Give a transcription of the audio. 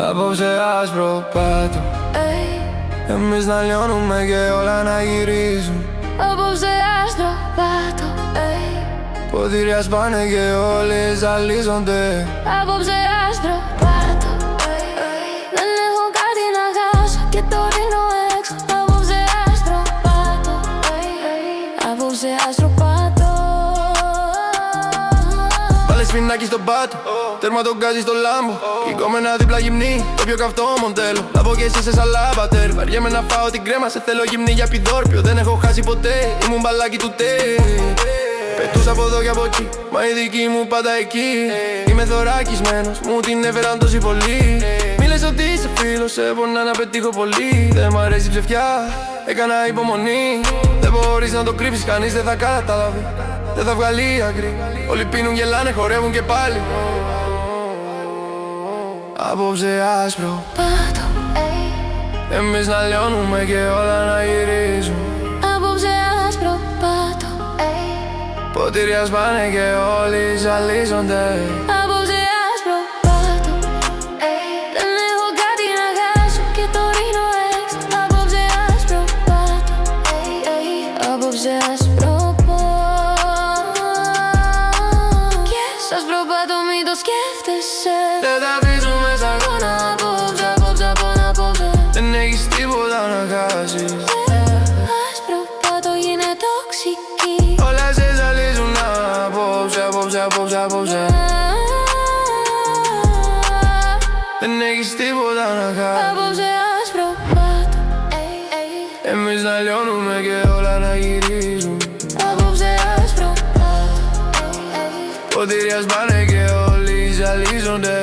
Απόψε άσπρο πάτο, εμείς να λιώνουμε και όλα να γυρίζουν. Απόψε άστρο πάτο, ποτήρια σπάνε και όλοι ζαλίζονται. απόψε άστρο πάτο, δεν έχω κάτι να χάσω και το ρίχνω έξω. Απόψε άστρο πάτο, απόψε άστρο πάτο. Βάλε σφινάκι στον πάτο, τέρμα τον γκάζι στο λάμπο. Η κόμενα δίπλα γυμνή, το πιο καυτό μοντέλο. Λάβω και εσύ σε σαλάμπατερ, βαριέμαι να φάω την κρέμα. Σε θέλω γυμνή για πιδόρπιο, δεν έχω χάσει ποτέ. Ήμουν μπαλάκι του τε. Πετούσα από εδώ και από εκεί, μα η δική μου πάντα εκεί. Είμαι θωρακισμένος, μου την έφεραν τόσοι πολλοί. Μη λες ότι είσαι φίλος, σε πονά να πετύχω πολύ. Δεν μ' αρέσει η ψευτιά, έκανα υπομονή. Δεν μπορείς να το κρύψεις, κανείς δεν θα καταλάβει. Δεν θα βγάλει άκρη, όλοι πίνουν, γελάνε, χορεύουν και πάλι. Απόψε άσπρο Πάτο, εμείς να λιώνουμε και όλα να γυρίζουν. απόψε άσπρο πάτο, Ποτήρια σπάνε και όλοι ζαλίζονται. απόψε άσπρο πάτο, δεν έχω κάτι να χάσω και το ρίχνω έξω. Απόψε άσπρο πάτο, απόψε άσπρο πάτο. Και σ' άσπρο πάτο μην το σκέφτεσαι. Δεν τα αφήσουμε στα αγώνα. Απόψε, απόψε, απόψε. Δεν έχεις τίποτα να χάσεις. Άσπρο πάτο είναι τοξική. Όλα σε ζαλίζουν. Απόψε, απόψε, απόψε, απόψε. Δεν έχεις τίποτα να χάσεις. Απόψε άσπρο πάτο, Εμείς να λιώνουμε και όλα να γυρίζουν. απόψε άσπρο πάτο, Ποτήρια σπάνε και όλοι ζαλίζονται.